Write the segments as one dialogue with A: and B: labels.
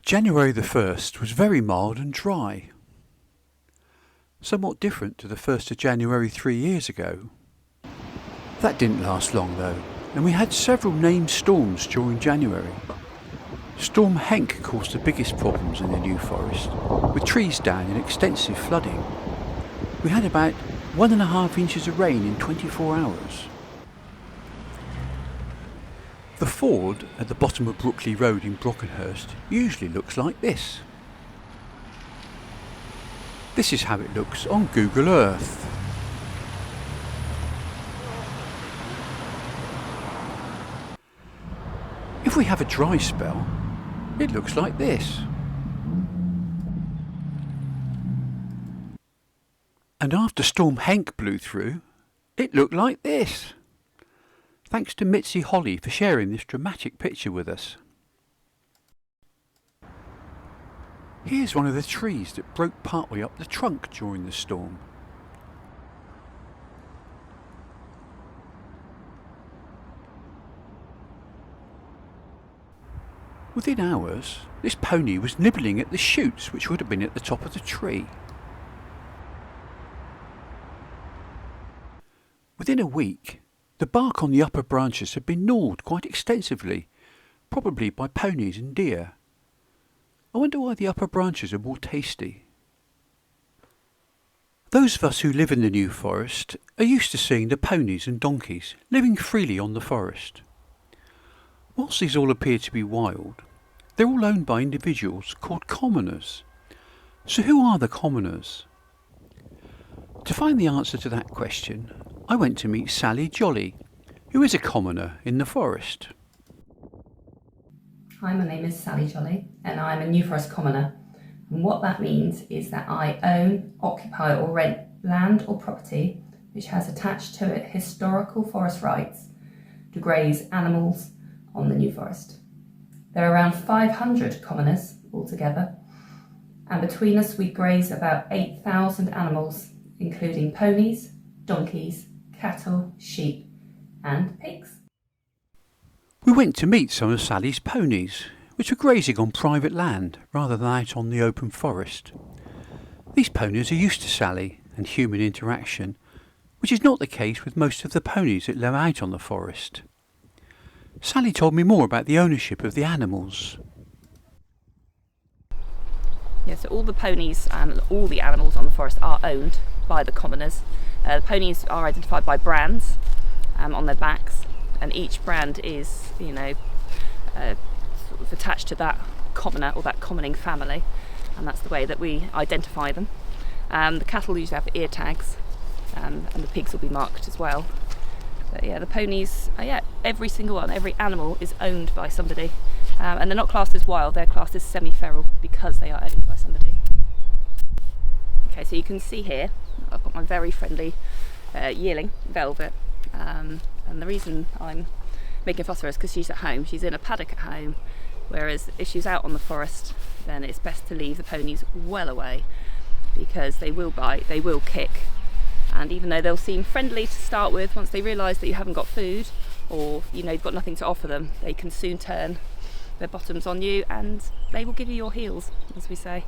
A: January the 1st was very mild and dry. Somewhat different to the 1st of January 3 years ago. That didn't last long though, and we had several named storms during January. Storm Henk caused the biggest problems in the New Forest, with trees down and extensive flooding. We had about 1.5 inches of rain in 24 hours. The ford at the bottom of Brookley Road in Brockenhurst usually looks like this. This is how it looks on Google Earth. If we have a dry spell, it looks like this. And after Storm Henk blew through, it looked like this. Thanks to Mitzi Holly for sharing this dramatic picture with us. Here's one of the trees that broke partway up the trunk during the storm. Within hours, this pony was nibbling at the shoots which would have been at the top of the tree. Within a week, the bark on the upper branches had been gnawed quite extensively, probably by ponies and deer. I wonder why the upper branches are more tasty. Those of us who live in the New Forest are used to seeing the ponies and donkeys living freely on the forest. Whilst these all appear to be wild, they're all owned by individuals called commoners. So who are the commoners? To find the answer to that question, I went to meet Sally Jolly, who is a commoner in the forest.
B: Hi, my name is Sally Jolly and I'm a New Forest commoner. And what that means is that I own, occupy or rent land or property which has attached to it historical forest rights to graze animals on the New Forest. There are around 500 commoners altogether, and between us we graze about 8,000 animals, including ponies, donkeys, cattle, sheep and pigs.
A: We went to meet some of Sally's ponies, which were grazing on private land rather than out on the open forest. These ponies are used to Sally and human interaction, which is not the case with most of the ponies that live out on the forest. Sally told me more about the ownership of the animals.
C: Yeah, so all the ponies and all the animals on the forest are owned by the commoners. The ponies are identified by brands on their backs, and each brand is, sort of attached to that commoner or that commoning family, and that's the way that we identify them. The cattle usually have ear tags, and the pigs will be marked as well. But yeah, the ponies, every single one, every animal is owned by somebody, and they're not classed as wild, they're classed as semi-feral because they are owned by somebody. Okay, so you can see here, I've got my very friendly yearling, Velvet, and the reason I'm making a fuss for her is because she's at home, she's in a paddock at home, whereas if she's out on the forest, then it's best to leave the ponies well away, because they will bite, they will kick, and even though they'll seem friendly to start with, once they realise that you haven't got food or you've got nothing to offer them, they can soon turn their bottoms on you and they will give you your heels, as we say.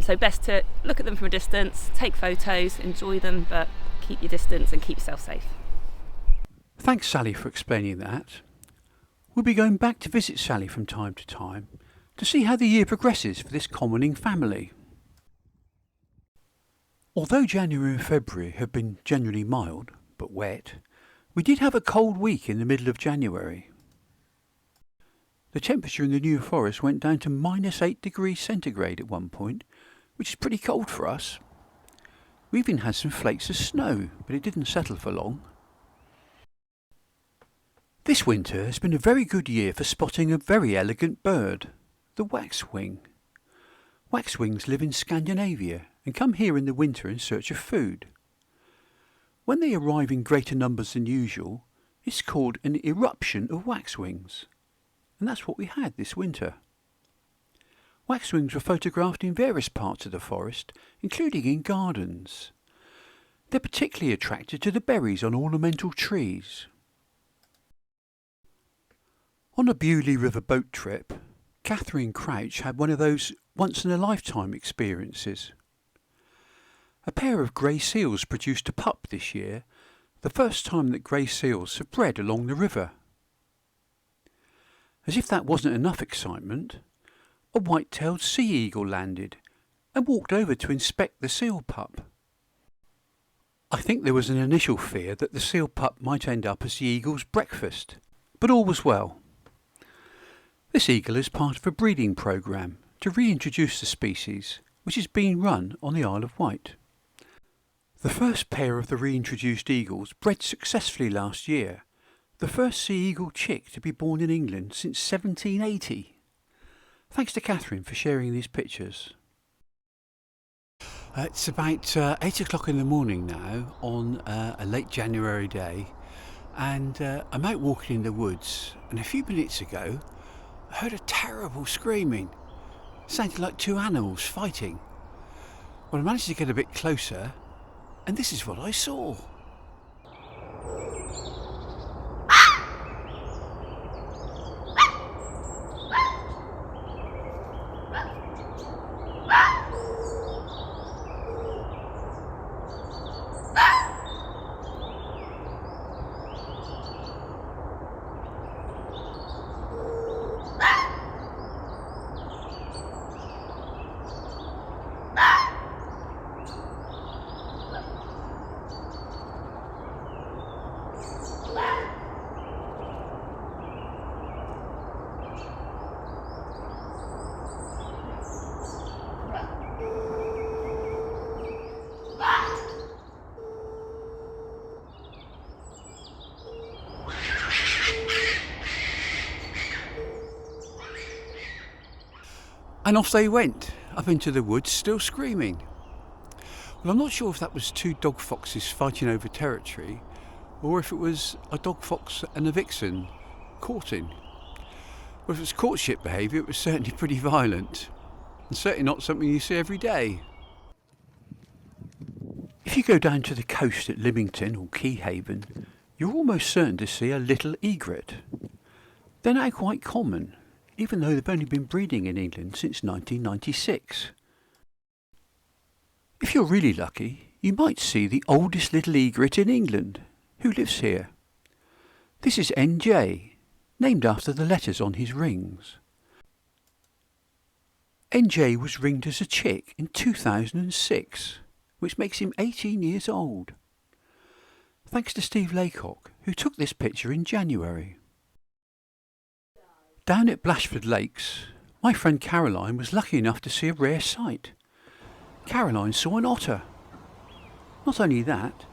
C: So best to look at them from a distance, take photos, enjoy them, but keep your distance and keep yourself safe.
A: Thanks, Sally, for explaining that. We'll be going back to visit Sally from time to see how the year progresses for this commoning family. Although January and February have been generally mild, but wet, we did have a cold week in the middle of January. The temperature in the New Forest went down to -8 degrees centigrade at one point, which is pretty cold for us. We even had some flakes of snow, but it didn't settle for long. This winter has been a very good year for spotting a very elegant bird, the waxwing. Waxwings live in Scandinavia and come here in the winter in search of food. When they arrive in greater numbers than usual, it's called an eruption of waxwings, and that's what we had this winter. Waxwings were photographed in various parts of the forest, including in gardens. They're particularly attracted to the berries on ornamental trees. On a Bewley River boat trip, Catherine Crouch had one of those once-in-a-lifetime experiences. A pair of grey seals produced a pup this year, the first time that grey seals have bred along the river. As if that wasn't enough excitement, a white-tailed sea eagle landed and walked over to inspect the seal pup. I think there was an initial fear that the seal pup might end up as the eagle's breakfast, but all was well. This eagle is part of a breeding programme to reintroduce the species, which is being run on the Isle of Wight. The first pair of the reintroduced eagles bred successfully last year, the first sea eagle chick to be born in England since 1780. Thanks to Catherine for sharing these pictures. It's about 8 o'clock in the morning now on a late January day, and I'm out walking in the woods, and a few minutes ago I heard a terrible screaming. It sounded like two animals fighting. Well, I managed to get a bit closer, and this is what I saw. And off they went, up into the woods, still screaming. Well, I'm not sure if that was two dog foxes fighting over territory, or if it was a dog fox and a vixen courting. Well, if it was courtship behaviour, it was certainly pretty violent, and certainly not something you see every day. If you go down to the coast at Lymington or Keyhaven, you're almost certain to see a little egret. They're now quite common, even though they've only been breeding in England since 1996. If you're really lucky, you might see the oldest little egret in England, who lives here. This is NJ, named after the letters on his rings. NJ was ringed as a chick in 2006, which makes him 18 years old. Thanks to Steve Laycock, who took this picture in January. Down at Blashford Lakes, my friend Caroline was lucky enough to see a rare sight. Caroline saw an otter. Not only that,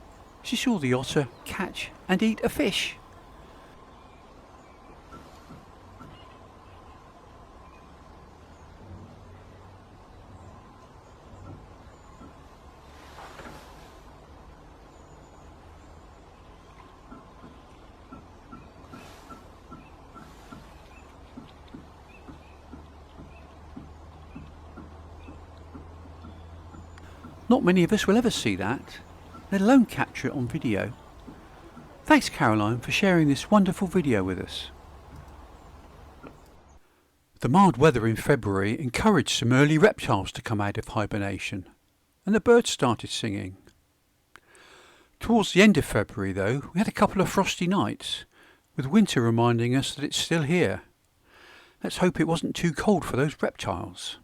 A: she saw the otter catch and eat a fish. Not many of us will ever see that, let alone capture it on video. Thanks Caroline for sharing this wonderful video with us. The mild weather in February encouraged some early reptiles to come out of hibernation, and the birds started singing. Towards the end of February though, we had a couple of frosty nights, with winter reminding us that it's still here. Let's hope it wasn't too cold for those reptiles.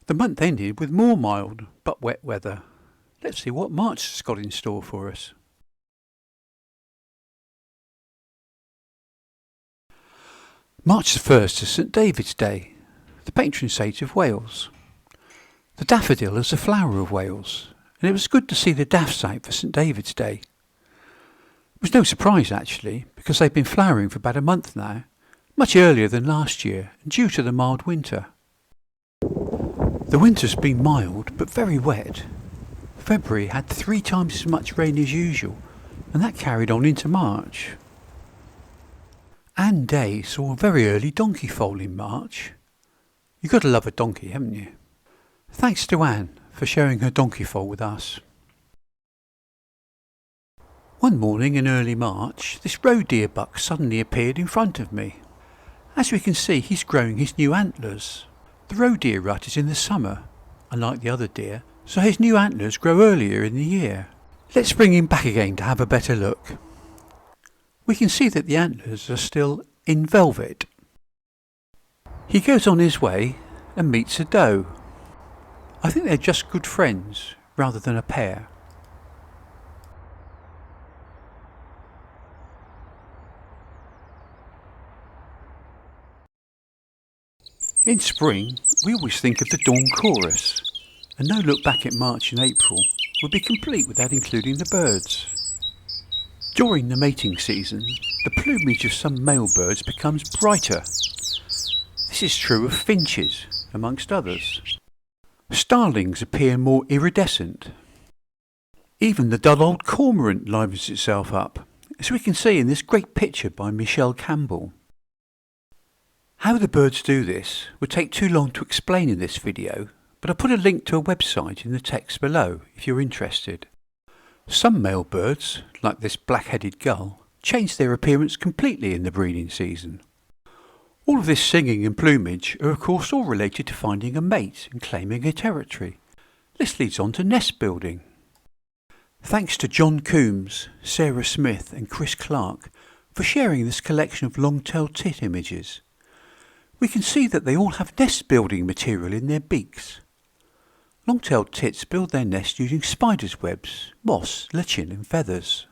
A: The month ended with more mild but wet weather. Let's see what March has got in store for us. March the 1st is St David's Day, the patron saint of Wales. The daffodil is the flower of Wales, and it was good to see the daffs out for St David's Day. It was no surprise actually, because they've been flowering for about a month now, much earlier than last year, due to the mild winter. The winter's been mild but very wet. February had 3 times as much rain as usual, and that carried on into March. Anne Day saw a very early donkey foal in March. You've got to love a donkey, haven't you? Thanks to Anne for sharing her donkey foal with us. One morning in early March, this roe deer buck suddenly appeared in front of me. As we can see, he's growing his new antlers. The roe deer rut is in the summer, unlike the other deer, so his new antlers grow earlier in the year. Let's bring him back again to have a better look. We can see that the antlers are still in velvet. He goes on his way and meets a doe. I think they're just good friends rather than a pair. In spring, we always think of the dawn chorus, and no look back at March and April would be complete without including the birds. During the mating season, the plumage of some male birds becomes brighter. This is true of finches, amongst others. Starlings appear more iridescent. Even the dull old cormorant livens itself up, as we can see in this great picture by Michelle Campbell. How the birds do this would take too long to explain in this video, but I'll put a link to a website in the text below if you're interested. Some male birds, like this black-headed gull, change their appearance completely in the breeding season. All of this singing and plumage are of course all related to finding a mate and claiming a territory. This leads on to nest building. Thanks to John Coombs, Sarah Smith and Chris Clark for sharing this collection of long-tailed tit images. We can see that they all have nest building material in their beaks. Long-tailed tits build their nest using spiders' webs, moss, lichen and feathers.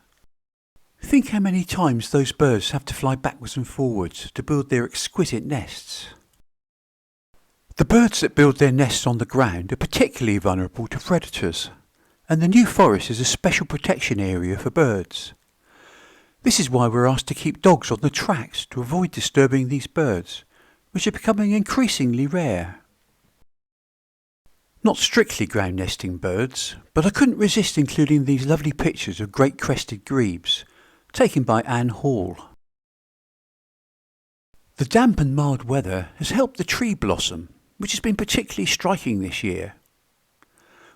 A: Think how many times those birds have to fly backwards and forwards to build their exquisite nests. The birds that build their nests on the ground are particularly vulnerable to predators, and the New Forest is a special protection area for birds. This is why we're asked to keep dogs on the tracks to avoid disturbing these birds, which are becoming increasingly rare. Not strictly ground nesting birds, but I couldn't resist including these lovely pictures of great crested grebes, taken by Anne Hall. The damp and mild weather has helped the tree blossom, which has been particularly striking this year.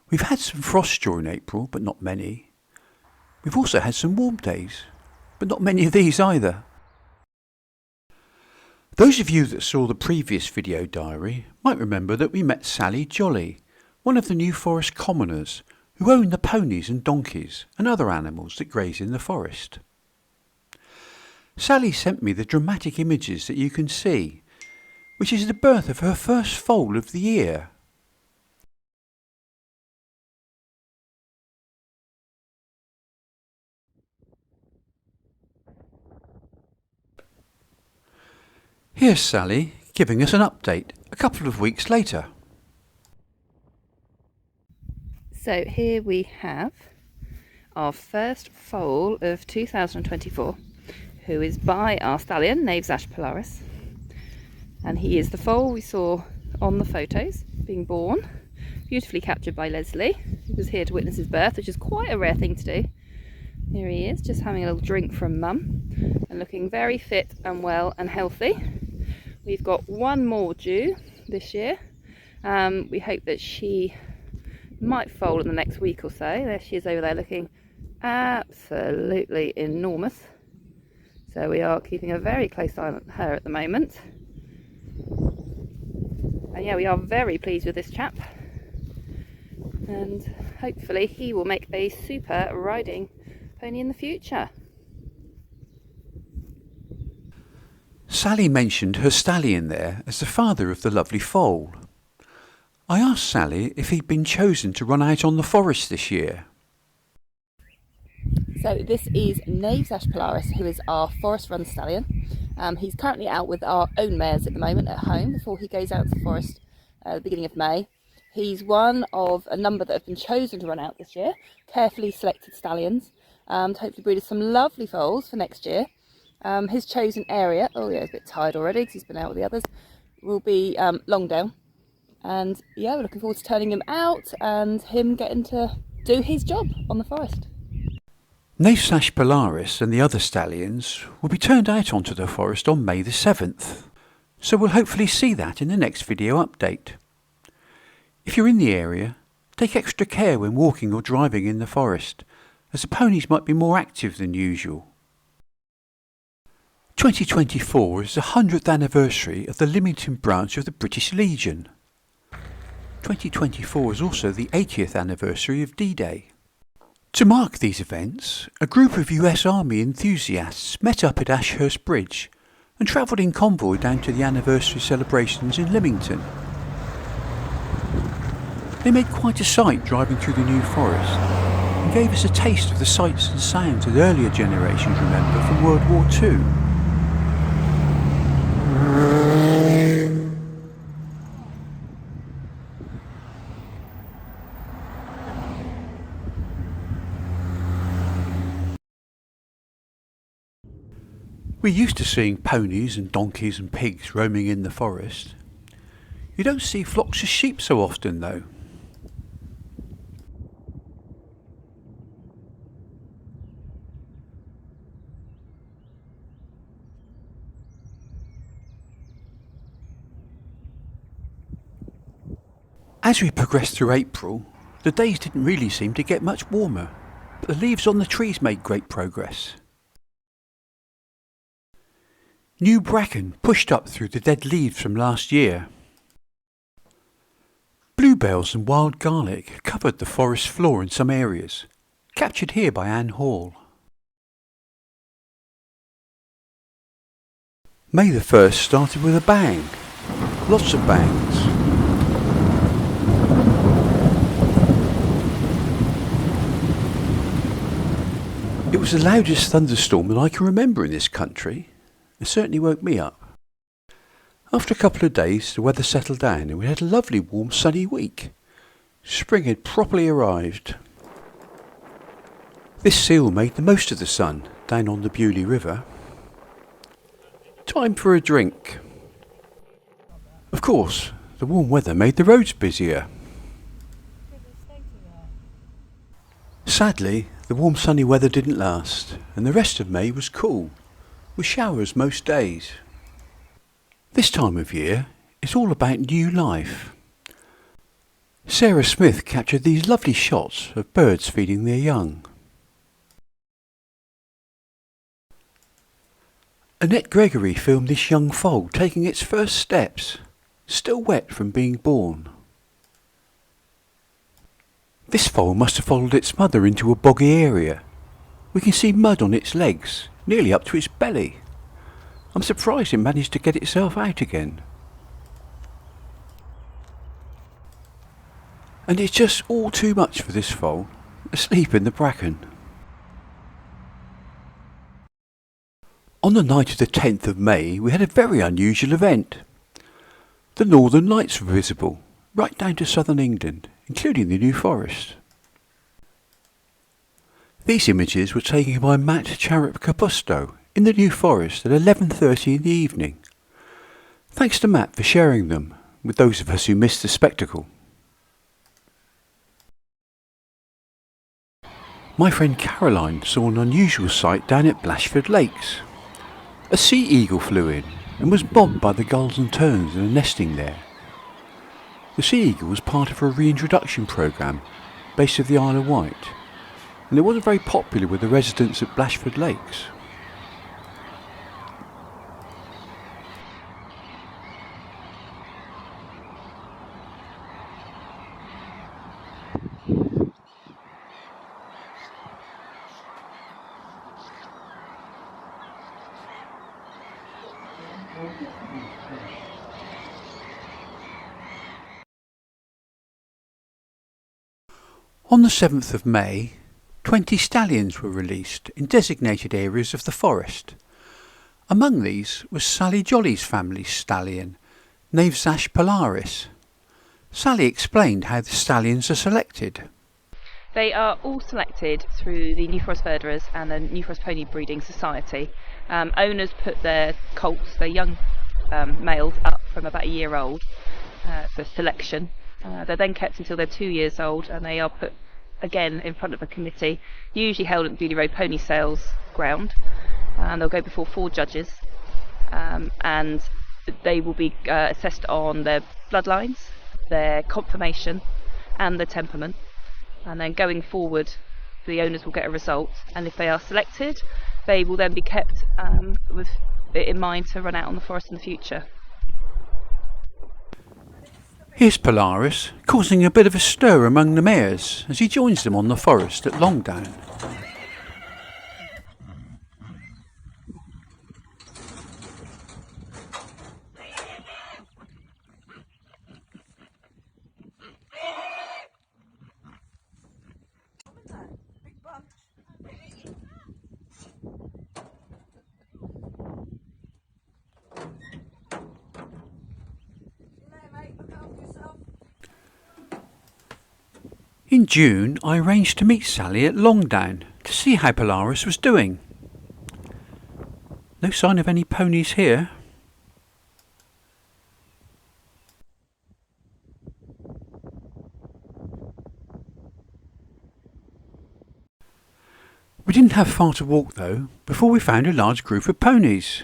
A: We've had some frost during April, but not many. We've also had some warm days, but not many of these either. Those of you that saw the previous video diary might remember that we met Sally Jolly, one of the New Forest commoners who own the ponies and donkeys and other animals that graze in the forest. Sally sent me the dramatic images that you can see, which is the birth of her first foal of the year. Here's Sally giving us an update a couple of weeks later.
C: So here we have our first foal of 2024, who is by our stallion, Naves Ash Polaris. And he is the foal we saw on the photos being born, beautifully captured by Leslie, who was here to witness his birth, which is quite a rare thing to do. Here he is, just having a little drink from Mum and looking very fit and well and healthy. We've got one more due this year. We hope that she might foal in the next week or so. There she is over there looking absolutely enormous. So we are keeping a very close eye on her at the moment. And yeah, we are very pleased with this chap. And hopefully he will make a super riding pony in the future.
A: Sally mentioned her stallion there as the father of the lovely foal. I asked Sally if he'd been chosen to run out on the forest this year.
C: So this is Naves Ash Polaris, who is our forest run stallion. He's currently out with our own mares at the moment at home before he goes out to the forest at the beginning of May. He's one of a number that have been chosen to run out this year, carefully selected stallions, to hopefully breed us some lovely foals for next year. His chosen area, oh yeah, he's a bit tired already because he's been out with the others, will be Longdale. And yeah, we're looking forward to turning him out and him getting to do his job on the forest.
A: Naves Ash Polaris and the other stallions will be turned out onto the forest on May the 7th, so we'll hopefully see that in the next video update. If you're in the area, take extra care when walking or driving in the forest, as the ponies might be more active than usual. 2024 is the 100th anniversary of the Lymington branch of the British Legion. 2024 is also the 80th anniversary of D-Day. To mark these events, a group of US Army enthusiasts met up at Ashurst Bridge and travelled in convoy down to the anniversary celebrations in Lymington. They made quite a sight driving through the New Forest and gave us a taste of the sights and sounds that earlier generations remember from World War II. We're used to seeing ponies and donkeys and pigs roaming in the forest. You don't see flocks of sheep so often though. As we progressed through April, the days didn't really seem to get much warmer, but the leaves on the trees made great progress. New bracken pushed up through the dead leaves from last year. Bluebells and wild garlic covered the forest floor in some areas, captured here by Anne Hall. May the 1st started with a bang. Lots of bangs. It was the loudest thunderstorm that I can remember in this country. It certainly woke me up. After a couple of days, the weather settled down and we had a lovely warm sunny week. Spring had properly arrived. This seal made the most of the sun down on the Bewley River. Time for a drink. Of course, the warm weather made the roads busier. Sadly, the warm sunny weather didn't last and the rest of May was cool, with showers most days. This time of year is all about new life. Sarah Smith captured these lovely shots of birds feeding their young. Annette Gregory filmed this young foal taking its first steps, still wet from being born. This foal must have followed its mother into a boggy area. We can see mud on its legs, nearly up to its belly. I'm surprised it managed to get itself out again. And it's just all too much for this foal, asleep in the bracken. On the night of the 10th of May, we had a very unusual event. The Northern Lights were visible, right down to southern England, including the New Forest. These images were taken by Matt Charap-Capusto in the New Forest at 11:30 in the evening. Thanks to Matt for sharing them with those of us who missed the spectacle. My friend Caroline saw an unusual sight down at Blashford Lakes. A sea eagle flew in and was mobbed by the gulls and terns that are nesting there. The sea eagle was part of a reintroduction programme based at the Isle of Wight, and it wasn't very popular with the residents at Blashford Lakes. On the 7th of May, 20 stallions were released in designated areas of the forest. Among these was Sally Jolly's family's stallion, Navsash polaris. Sally explained how the stallions are selected.
C: They are all selected through the New Forest Verderers and the New Forest Pony Breeding Society. Owners put their colts, their young males, up from about a year old for selection. They're then kept until they're 2 years old, and they are put again in front of a committee, usually held at the Bewley Road Pony Sales ground, and they'll go before 4 judges, and they will be assessed on their bloodlines, their conformation and their temperament, and then going forward the owners will get a result, and if they are selected they will then be kept with it in mind to run out on the forest in the future.
A: Here's Polaris, causing a bit of a stir among the mares as he joins them on the forest at Longdown. In June, I arranged to meet Sally at Longdown to see how Polaris was doing. No sign of any ponies here. We didn't have far to walk though before we found a large group of ponies.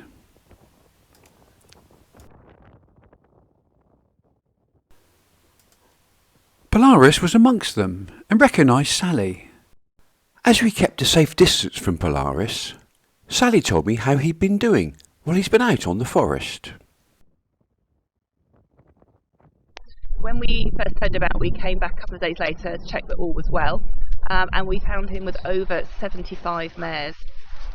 A: Polaris was amongst them and recognised Sally. As we kept a safe distance from Polaris, Sally told me how he'd been doing while he's been out on the forest.
C: When we first turned him out, we came back a couple of days later to check that all was well, and we found him with over 75 mares.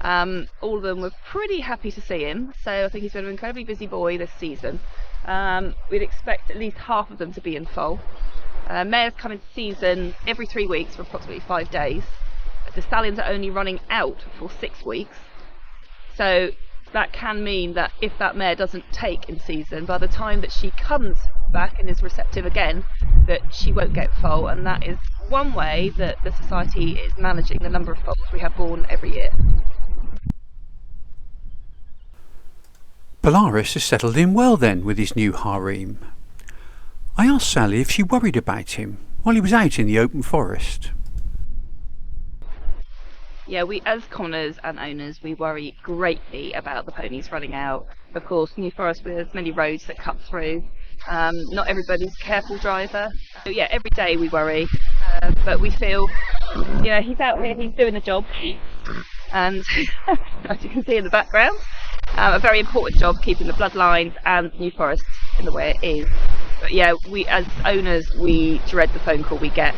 C: All of them were pretty happy to see him, so I think he's been an incredibly busy boy this season. We'd expect at least half of them to be in foal. Mares come into season every 3 weeks for approximately 5 days. The stallions are only running out for 6 weeks, so that can mean that if that mare doesn't take in season, by the time that she comes back and is receptive again, that she won't get foal, and that is one way that the society is managing the number of foals we have born every year.
A: Polaris has settled in well then with his new harem. I asked Sally if she worried about him while he was out in the open forest.
C: Yeah, we as commoners and owners, we worry greatly about the ponies running out. Of course, New Forest, there's many roads that cut through. Not everybody's a careful driver. So yeah, every day we worry, but we feel, he's out here, he's doing the job. And as you can see in the background, a very important job keeping the bloodlines and New Forest in the way it is. But yeah, we as owners, we dread the phone call we get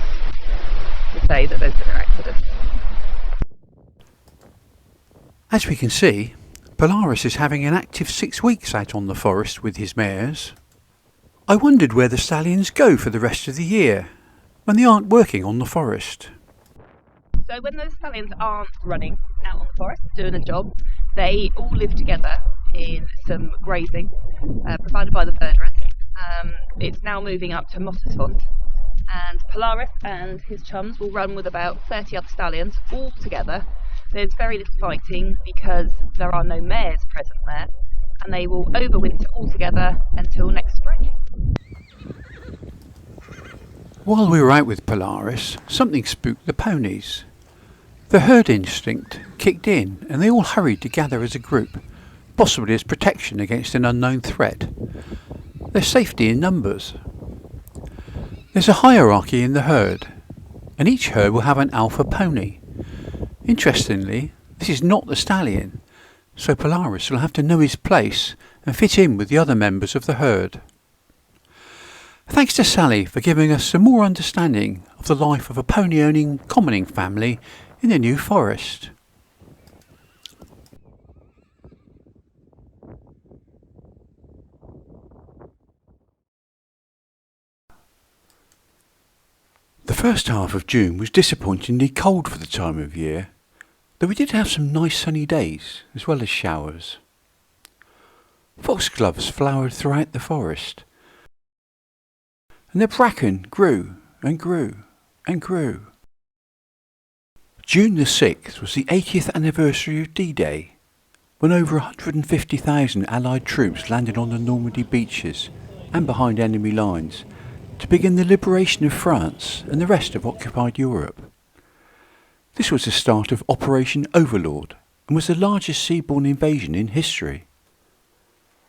C: to say that there's been an accident.
A: As we can see, Polaris is having an active 6 weeks out on the forest with his mares. I wondered where the stallions go for the rest of the year, when they aren't working on the forest.
C: So when those stallions aren't running out on the forest, doing a job, they all live together in some grazing, provided by the verderers. It's now moving up to Mottersfont, and Polaris and his chums will run with about 30 other stallions all together. There's very little fighting because there are no mares present there, and they will overwinter all together until next spring.
A: While we were out with Polaris, something spooked the ponies. The herd instinct kicked in and they all hurried to gather as a group, possibly as protection against an unknown threat. There's safety in numbers. There's a hierarchy in the herd, and each herd will have an alpha pony. Interestingly, this is not the stallion, so Polaris will have to know his place and fit in with the other members of the herd. Thanks to Sally for giving us some more understanding of the life of a pony-owning commoning family in the New Forest. The first half of June was disappointingly cold for the time of year, though we did have some nice sunny days as well as showers. Foxgloves flowered throughout the forest, and the bracken grew and grew and grew. June the 6th was the 80th anniversary of D-Day, when over 150,000 Allied troops landed on the Normandy beaches and behind enemy lines to begin the liberation of France and the rest of occupied Europe. This was the start of Operation Overlord and was the largest seaborne invasion in history.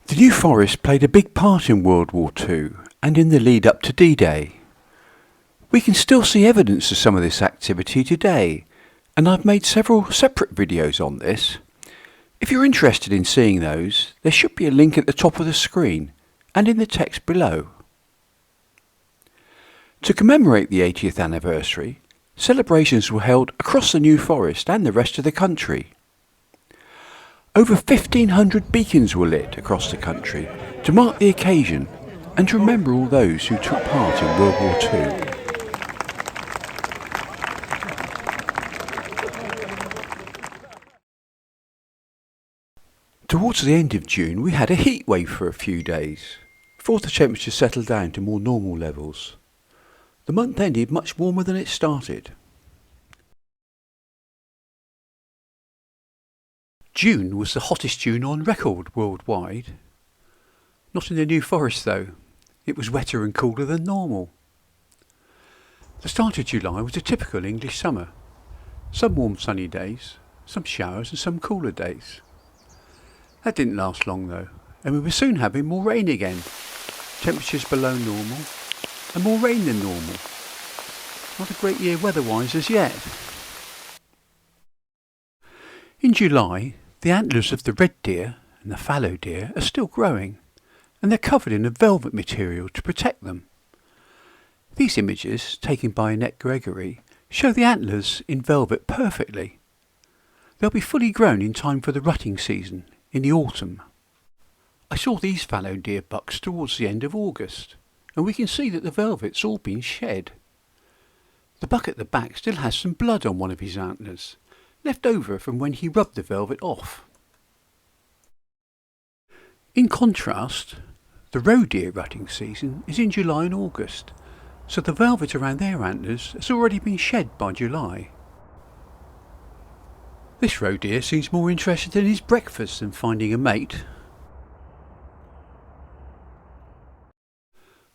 A: The New Forest played a big part in World War II and in the lead up to D-Day. We can still see evidence of some of this activity today, and I've made several separate videos on this. If you're interested in seeing those, there should be a link at the top of the screen and in the text below. To commemorate the 80th anniversary, celebrations were held across the New Forest and the rest of the country. Over 1,500 beacons were lit across the country to mark the occasion and to remember all those who took part in World War II. Towards the end of June we had a heat wave for a few days, before the temperatures settled down to more normal levels. The month ended much warmer than it started. June was the hottest June on record worldwide. Not in the New Forest though, it was wetter and cooler than normal. The start of July was a typical English summer. Some warm sunny days, some showers and some cooler days. That didn't last long though, and we were soon having more rain again. Temperatures below normal, and more rain than normal. Not a great year weather-wise as yet. In July, the antlers of the red deer and the fallow deer are still growing, and they're covered in a velvet material to protect them. These images, taken by Annette Gregory, show the antlers in velvet perfectly. They'll be fully grown in time for the rutting season in the autumn. I saw these fallow deer bucks towards the end of August, and we can see that the velvet's all been shed. The buck at the back still has some blood on one of his antlers, left over from when he rubbed the velvet off. In contrast, the roe deer rutting season is in July and August, so the velvet around their antlers has already been shed by July. This roe deer seems more interested in his breakfast than finding a mate.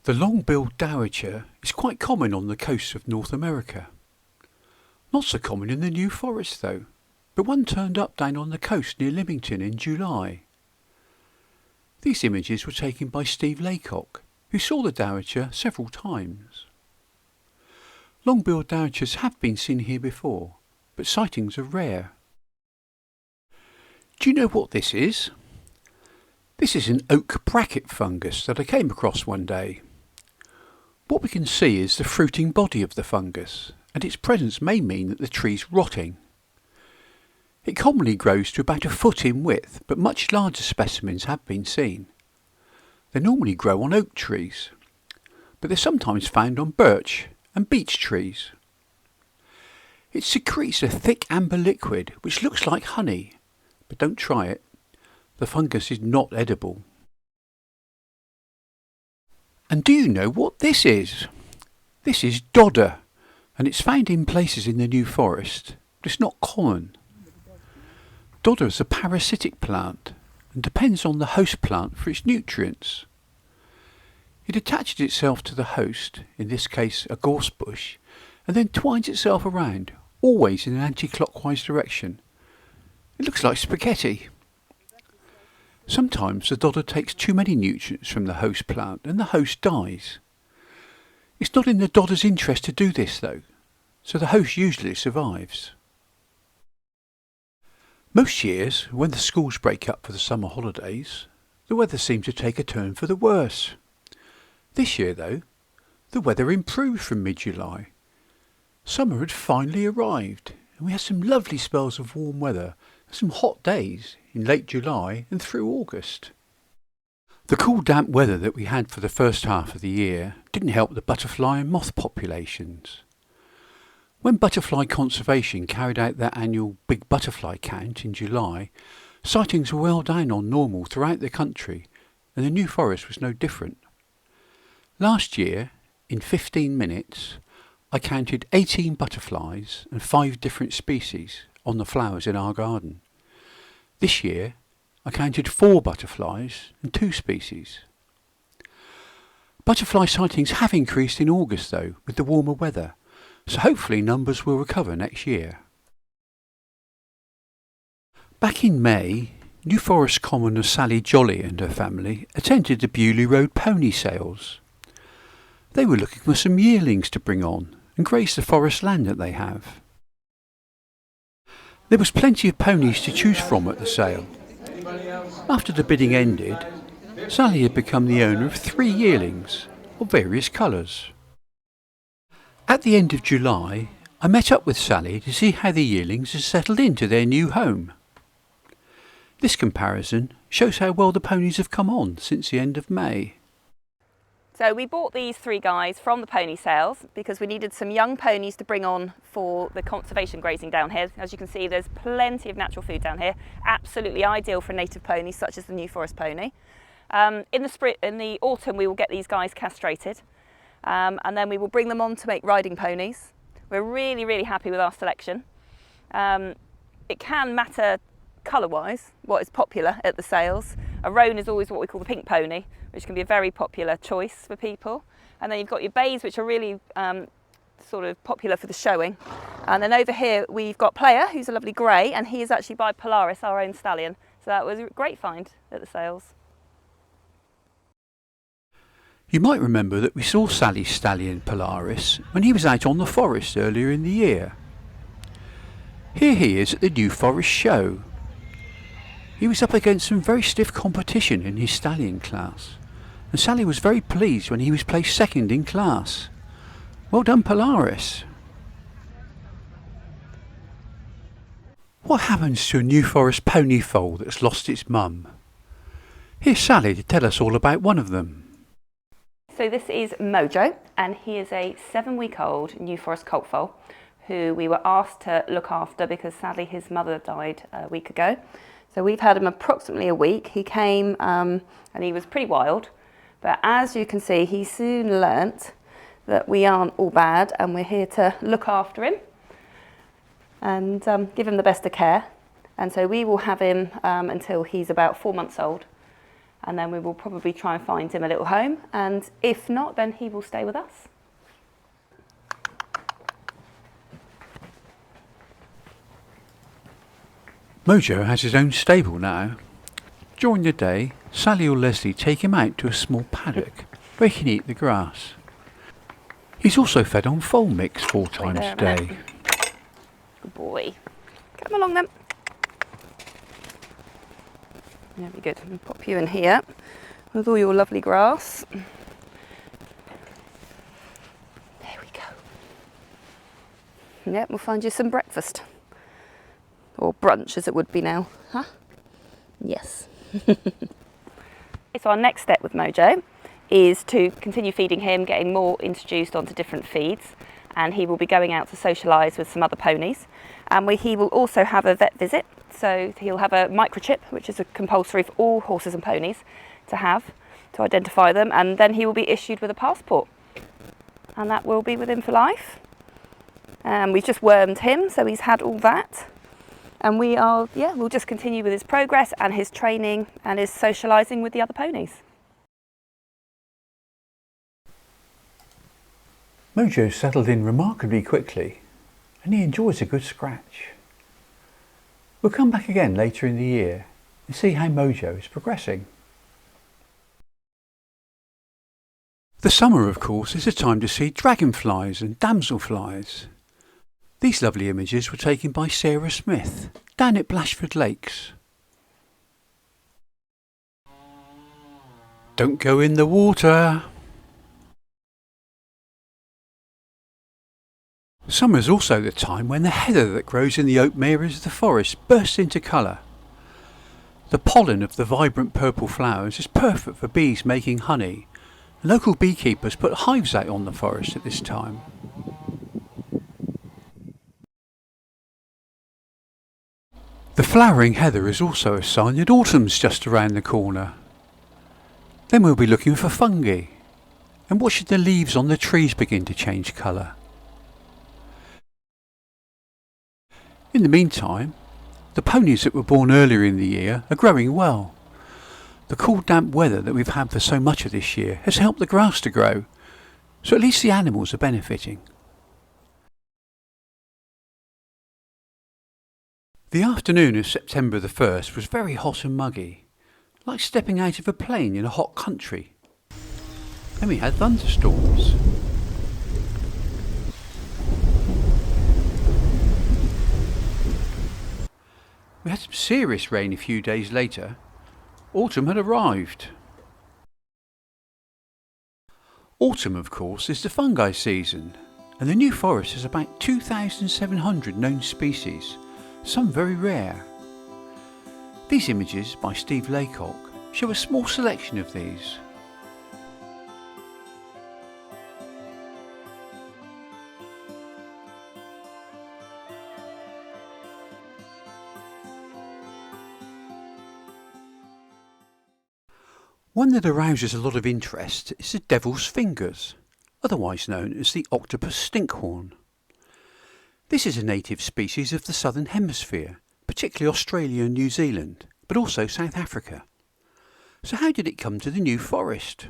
A: The long-billed dowitcher is quite common on the coasts of North America. Not so common in the New Forest though, but one turned up down on the coast near Lymington in July. These images were taken by Steve Laycock, who saw the dowitcher several times. Long-billed dowitchers have been seen here before, but sightings are rare. Do you know what this is? This is an oak bracket fungus that I came across one day. What we can see is the fruiting body of the fungus, and its presence may mean that the tree's rotting. It commonly grows to about a foot in width, but much larger specimens have been seen. They normally grow on oak trees, but they're sometimes found on birch and beech trees. It secretes a thick amber liquid which looks like honey, but don't try it. The fungus is not edible. And do you know what this is? This is dodder, and it's found in places in the New Forest, but it's not common. Dodder is a parasitic plant and depends on the host plant for its nutrients. It attaches itself to the host, in this case a gorse bush, and then twines itself around, always in an anti-clockwise direction. It looks like spaghetti. Sometimes the dodder takes too many nutrients from the host plant and the host dies. It's not in the dodder's interest to do this though, so the host usually survives. Most years, when the schools break up for the summer holidays, the weather seems to take a turn for the worse. This year though, the weather improved from mid-July. Summer had finally arrived, and we had some lovely spells of warm weather and some hot days in late July and through August. The cool damp weather that we had for the first half of the year didn't help the butterfly and moth populations. When Butterfly Conservation carried out their annual Big Butterfly Count in July, sightings were well down on normal throughout the country, and the New Forest was no different. Last year, in 15 minutes, I counted 18 butterflies and 5 different species on the flowers in our garden. This year, I counted 4 butterflies and 2 species. Butterfly sightings have increased in August though, with the warmer weather, so hopefully numbers will recover next year. Back in May, New Forest commoner Sally Jolly and her family attended the Bewley Road pony sales. They were looking for some yearlings to bring on and graze the forest land that they have. There was plenty of ponies to choose from at the sale. After the bidding ended, Sally had become the owner of 3 yearlings of various colours. At the end of July, I met up with Sally to see how the yearlings had settled into their new home. This comparison shows how well the ponies have come on since the end of May.
C: So we bought these 3 guys from the pony sales because we needed some young ponies to bring on for the conservation grazing down here. As you can see, there's plenty of natural food down here, absolutely ideal for native ponies such as the New Forest pony. In the autumn we will get these guys castrated and then we will bring them on to make riding ponies. We're really happy with our selection. It can matter colour-wise what is popular at the sales. A roan is always what we call the pink pony, which can be a very popular choice for people. And then you've got your bays, which are really sort of popular for the showing. And then over here we've got Player, who's a lovely grey, and he is actually by Polaris, our own stallion. So that was a great find at the sales.
A: You might remember that we saw Sally's stallion Polaris when he was out on the forest earlier in the year. Here he is at the New Forest show. He was up against some very stiff competition in his stallion class, and Sally was very pleased when he was placed second in class. Well done, Polaris. What happens to a New Forest pony foal that's lost its mum? Here's Sally to tell us all about one of them.
C: So this is Mojo, and he is a 7-week-old New Forest colt foal who we were asked to look after because sadly his mother died a week ago. So we've had him approximately a week. He came and he was pretty wild, but as you can see, he soon learnt that we aren't all bad and we're here to look after him and give him the best of care. And so we will have him until he's about 4 months old, and then we will probably try and find him a little home, and if not, then he will stay with us.
A: Mojo has his own stable now. During the day, Sally or Leslie take him out to a small paddock where he can eat the grass. He's also fed on foal mix 4 times a day.
C: Good boy. Come along then. Very good. I'll pop you in here with all your lovely grass. There we go. Yep, we'll find you some breakfast. Or brunch as it would be now, huh? Yes. So our next step with Mojo is to continue feeding him, getting more introduced onto different feeds, and he will be going out to socialise with some other ponies. And he will also have a vet visit, so he'll have a microchip, which is a compulsory for all horses and ponies to have, to identify them, and then he will be issued with a passport. And that will be with him for life. We've just wormed him, so he's had all that. And we'll just continue with his progress and his training and his socialising with the other ponies.
A: Mojo settled in remarkably quickly, and he enjoys a good scratch. We'll come back again later in the year and see how Mojo is progressing. The summer, of course, is a time to see dragonflies and damselflies. These lovely images were taken by Sarah Smith down at Blashford Lakes. Don't go in the water. Summer is also the time when the heather that grows in the open areas of the forest bursts into colour. The pollen of the vibrant purple flowers is perfect for bees making honey. Local beekeepers put hives out on the forest at this time. The flowering heather is also a sign that autumn's just around the corner. Then we'll be looking for fungi and watching the leaves on the trees begin to change colour. In the meantime, the ponies that were born earlier in the year are growing well. The cool damp weather that we've had for so much of this year has helped the grass to grow, so at least the animals are benefiting. The afternoon of September the 1st was very hot and muggy, like stepping out of a plane in a hot country. Then we had thunderstorms. We had some serious rain a few days later. Autumn had arrived. Autumn, of course, is the fungi season, and the New Forest has about 2,700 known species, some very rare. These images by Steve Laycock show a small selection of these. One that arouses a lot of interest is the devil's fingers, otherwise known as the octopus stinkhorn. This is a native species of the southern hemisphere, particularly Australia and New Zealand, but also South Africa. So how did it come to the New Forest?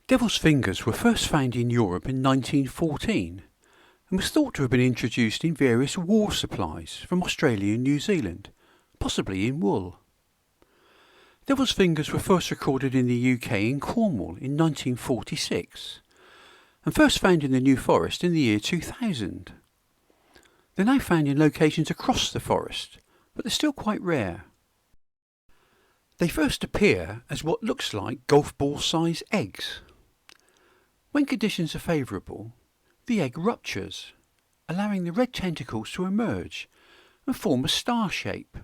A: Devil's fingers were first found in Europe in 1914 and was thought to have been introduced in various war supplies from Australia and New Zealand, possibly in wool. Devil's fingers were first recorded in the UK in Cornwall in 1946 and first found in the New Forest in the year 2000. They're now found in locations across the forest, but they're still quite rare. They first appear as what looks like golf ball size eggs. When conditions are favourable, the egg ruptures, allowing the red tentacles to emerge and form a star shape.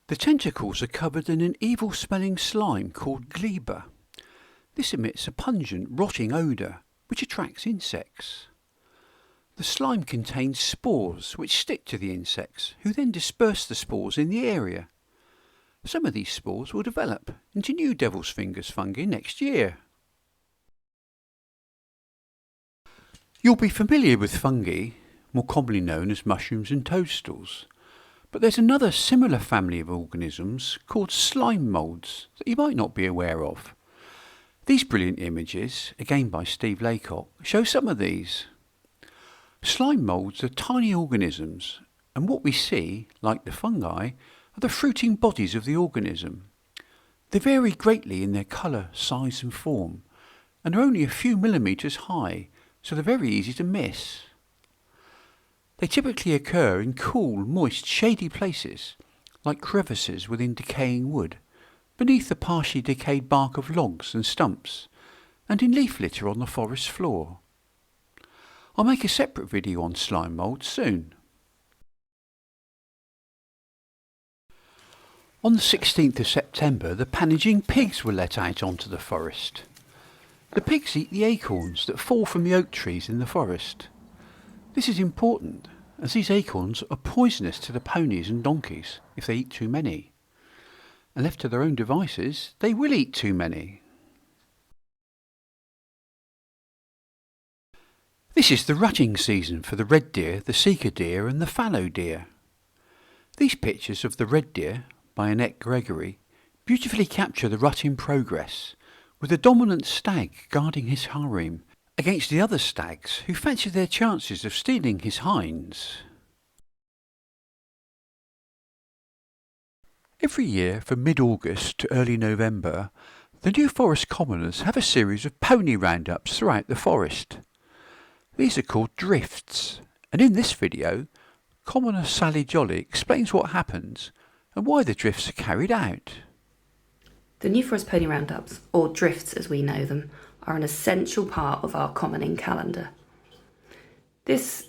A: The tentacles are covered in an evil-smelling slime called gleba. This emits a pungent, rotting odour which attracts insects. The slime contains spores which stick to the insects, who then disperse the spores in the area. Some of these spores will develop into new devil's fingers fungi next year. You'll be familiar with fungi, more commonly known as mushrooms and toadstools. But there's another similar family of organisms called slime moulds that you might not be aware of. These brilliant images, again by Steve Laycock, show some of these. Slime moulds are tiny organisms, and what we see, like the fungi, are the fruiting bodies of the organism. They vary greatly in their colour, size and form, and are only a few millimetres high, so they're very easy to miss. They typically occur in cool, moist, shady places, like crevices within decaying wood, beneath the partially decayed bark of logs and stumps, and in leaf litter on the forest floor. I'll make a separate video on slime moulds soon. On the 16th of September, the panaging pigs were let out onto the forest. The pigs eat the acorns that fall from the oak trees in the forest. This is important, as these acorns are poisonous to the ponies and donkeys if they eat too many. And left to their own devices, they will eat too many. This is the rutting season for the red deer, the seeker deer and the fallow deer. These pictures of the red deer, by Annette Gregory, beautifully capture the rut in progress, with the dominant stag guarding his harem against the other stags who fancy their chances of stealing his hinds. Every year from mid-August to early November, the New Forest commoners have a series of pony roundups throughout the forest. These are called drifts, and in this video, commoner Sally Jolly explains what happens and why the drifts are carried out.
B: The New Forest Pony Roundups, or drifts as we know them, are an essential part of our commoning calendar. This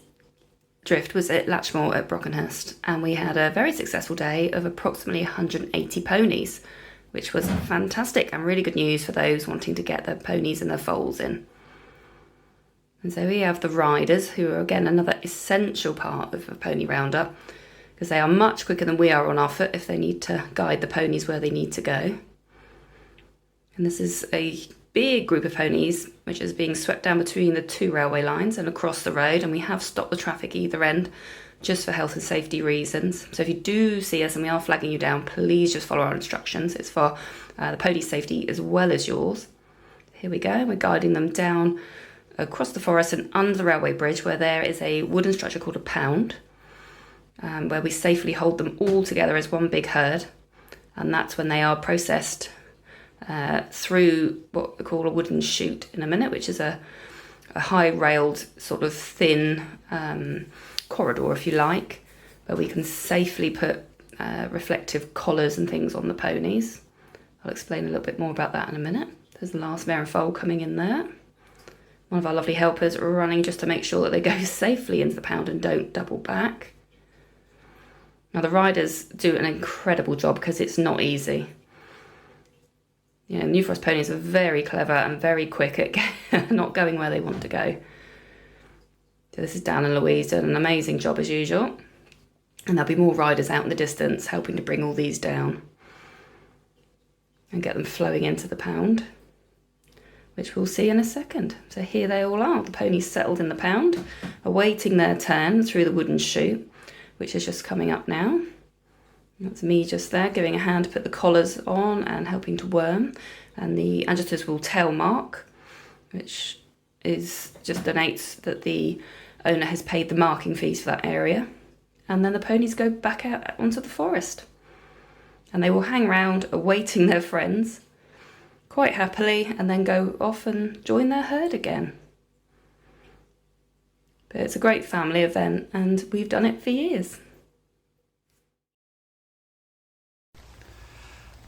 B: drift was at Latchmore at Brockenhurst, and we had a very successful day of approximately 180 ponies, which was fantastic and really good news for those wanting to get their ponies and their foals in. And so we have the riders, who are again another essential part of a pony roundup, because they are much quicker than we are on our foot if they need to guide the ponies where they need to go. And this is a big group of ponies which is being swept down between the two railway lines and across the road, and we have stopped the traffic either end just for health and safety reasons. So if you do see us and we are flagging you down, please just follow our instructions. It's for the pony's safety as well as yours. Here we go, we're guiding them down across the forest and under the railway bridge, where there is a wooden structure called a pound, where we safely hold them all together as one big herd, and that's when they are processed through what we call a wooden chute in a minute, which is a high railed sort of thin corridor, if you like, where we can safely put reflective collars and things on the ponies. I'll explain a little bit more about that in a minute. There's the last mare and foal coming in there. One of our lovely helpers are running just to make sure that they go safely into the pound and don't double back. Now the riders do an incredible job because it's not easy. You know, New Forest ponies are very clever and very quick at not going where they want to go. So this is Dan and Louise doing an amazing job as usual. And there'll be more riders out in the distance helping to bring all these down and get them flowing into the pound, which we'll see in a second. So here they all are, the ponies settled in the pound, awaiting their turn through the wooden chute, which is just coming up now. That's me just there giving a hand to put the collars on and helping to worm. And the adjutors will tell Mark, which is just donates that the owner has paid the marking fees for that area. And then the ponies go back out onto the forest. And they will hang around awaiting their friends quite happily and then go off and join their herd again. But it's a great family event and we've done it for years.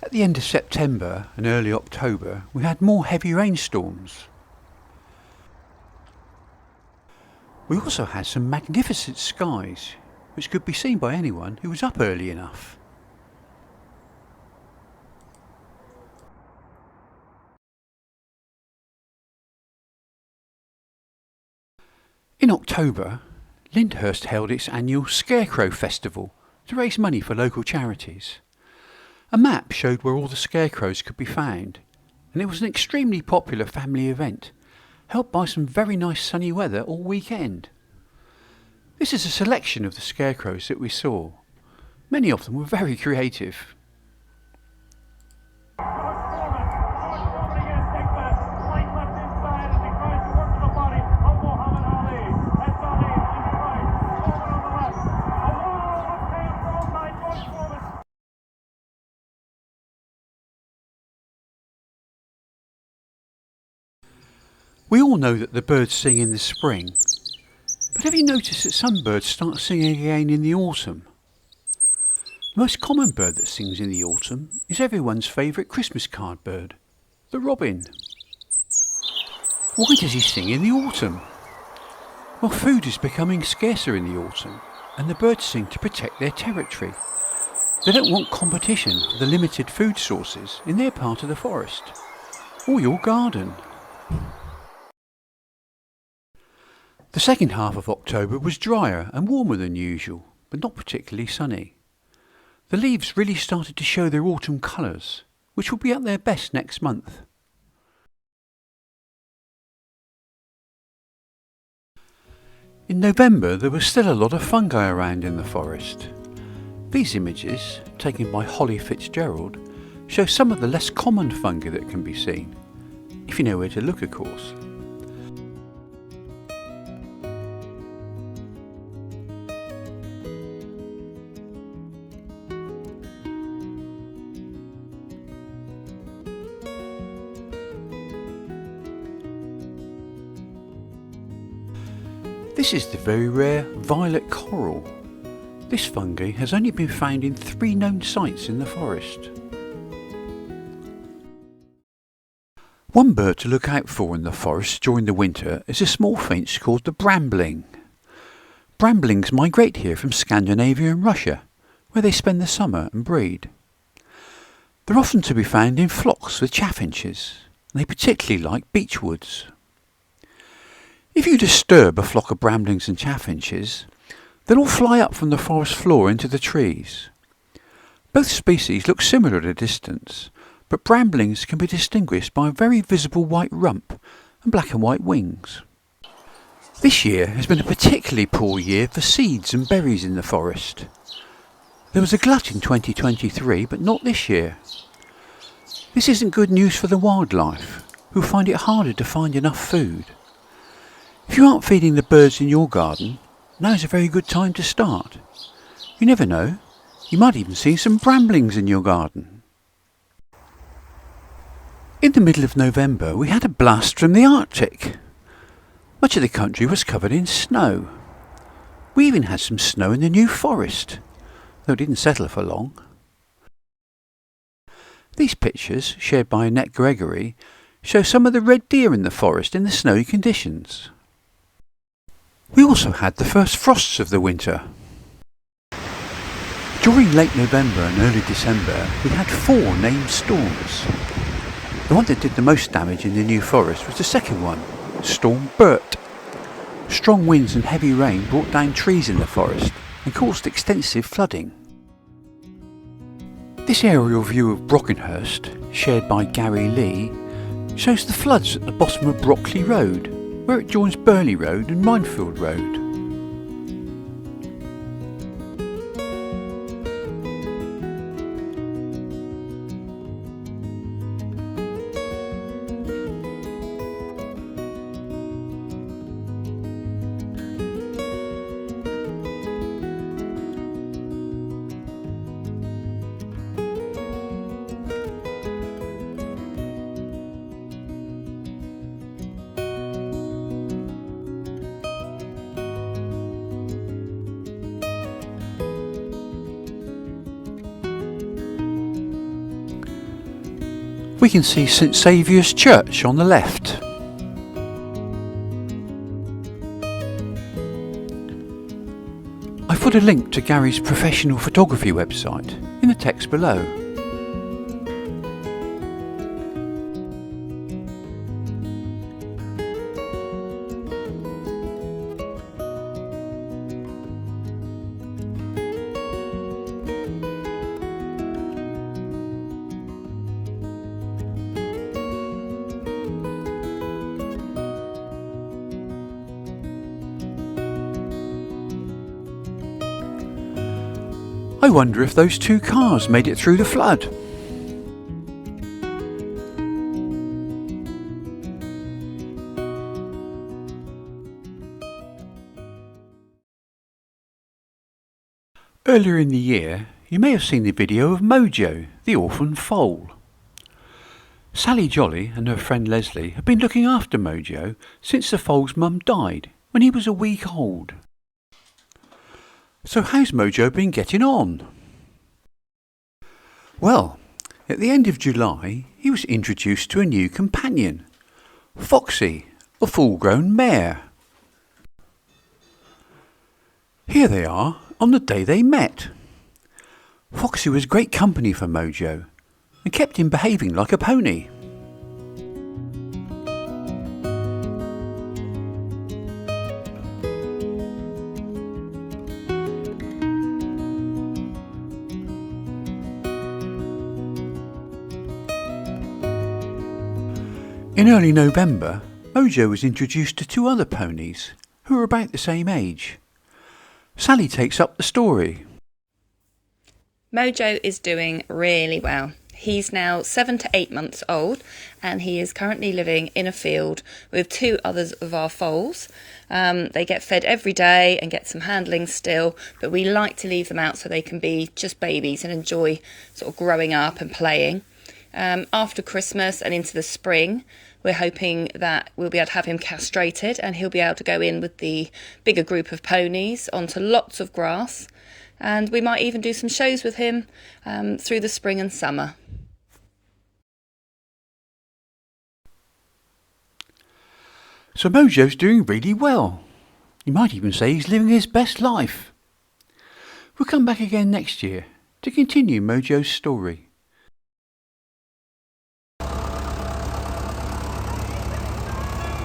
A: At the end of September and early October, we had more heavy rainstorms. We also had some magnificent skies, which could be seen by anyone who was up early enough. In October, Lyndhurst held its annual Scarecrow Festival to raise money for local charities. A map showed where all the scarecrows could be found, and it was an extremely popular family event, helped by some very nice sunny weather all weekend. This is a selection of the scarecrows that we saw. Many of them were very creative. We all know that the birds sing in the spring, but have you noticed that some birds start singing again in the autumn? The most common bird that sings in the autumn is everyone's favourite Christmas card bird, the robin. Why does he sing in the autumn? Well, food is becoming scarcer in the autumn, and the birds sing to protect their territory. They don't want competition for the limited food sources in their part of the forest, or your garden. The second half of October was drier and warmer than usual, but not particularly sunny. The leaves really started to show their autumn colours, which will be at their best next month. In November there was still a lot of fungi around in the forest. These images, taken by Holly Fitzgerald, show some of the less common fungi that can be seen, if you know where to look of course. This is the very rare violet coral. This fungi has only been found in 3 known sites in the forest. One bird to look out for in the forest during the winter is a small finch called the brambling. Bramblings migrate here from Scandinavia and Russia, where they spend the summer and breed. They're often to be found in flocks with chaffinches, and they particularly like beechwoods. If you disturb a flock of bramblings and chaffinches, they'll all fly up from the forest floor into the trees. Both species look similar at a distance, but bramblings can be distinguished by a very visible white rump and black and white wings. This year has been a particularly poor year for seeds and berries in the forest. There was a glut in 2023, but not this year. This isn't good news for the wildlife, who find it harder to find enough food. If you aren't feeding the birds in your garden, now's a very good time to start. You never know, you might even see some bramblings in your garden. In the middle of November we had a blast from the Arctic. Much of the country was covered in snow. We even had some snow in the New Forest, though it didn't settle for long. These pictures, shared by Annette Gregory, show some of the red deer in the forest in the snowy conditions. We also had the first frosts of the winter. During late November and early December, we had 4 named storms. The one that did the most damage in the New Forest was the second one, Storm Bert. Strong winds and heavy rain brought down trees in the forest and caused extensive flooding. This aerial view of Brockenhurst, shared by Gary Lee, shows the floods at the bottom of Brockley Road, where it joins Burley Road and Minefield Road. We can see St Saviour's Church on the left. I put a link to Gary's professional photography website in the text below. I wonder if those 2 cars made it through the flood. Earlier in the year, you may have seen the video of Mojo, the orphan foal. Sally Jolly and her friend Leslie have been looking after Mojo since the foal's mum died when he was a week old. So how's Mojo been getting on? Well, at the end of July, he was introduced to a new companion, Foxy, a full-grown mare. Here they are on the day they met. Foxy was great company for Mojo and kept him behaving like a pony. In early November, Mojo was introduced to 2 other ponies who were about the same age. Sally takes up the story.
C: Mojo is doing really well. He's now 7 to 8 months old and he is currently living in a field with 2 others of our foals. They get fed every day and get some handling still, but we like to leave them out so they can be just babies and enjoy sort of growing up and playing. After Christmas and into the spring, we're hoping that we'll be able to have him castrated and he'll be able to go in with the bigger group of ponies onto lots of grass, and we might even do some shows with him through the spring and summer.
A: So Mojo's doing really well. You might even say he's living his best life. We'll come back again next year to continue Mojo's story.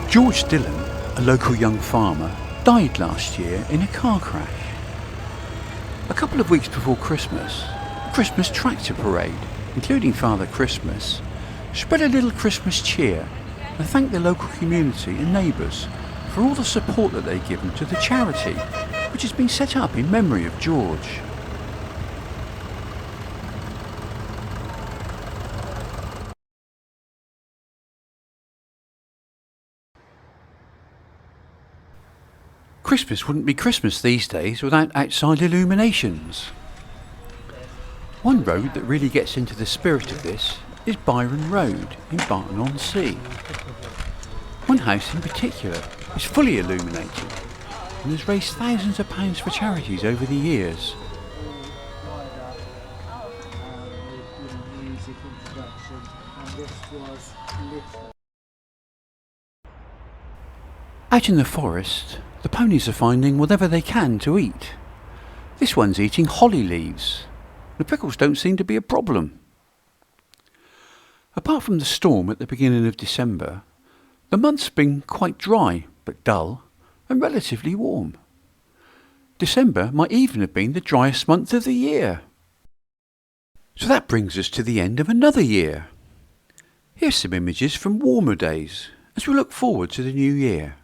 A: George Dillon, a local young farmer, died last year in a car crash. A couple of weeks before Christmas, a Christmas tractor parade, including Father Christmas, spread a little Christmas cheer and thanked the local community and neighbours for all the support that they've given to the charity, which has been set up in memory of George. Christmas wouldn't be Christmas these days without outside illuminations. One road that really gets into the spirit of this is Byron Road in Barton-on-Sea. One house in particular is fully illuminated, and has raised thousands of pounds for charities over the years.
D: Music introduction, and this was literally.
A: Out in the forest, the ponies are finding whatever they can to eat. This one's eating holly leaves. The prickles don't seem to be a problem. Apart from the storm at the beginning of December, the month's been quite dry but dull and relatively warm. December might even have been the driest month of the year. So that brings us to the end of another year. Here's some images from warmer days as we look forward to the new year.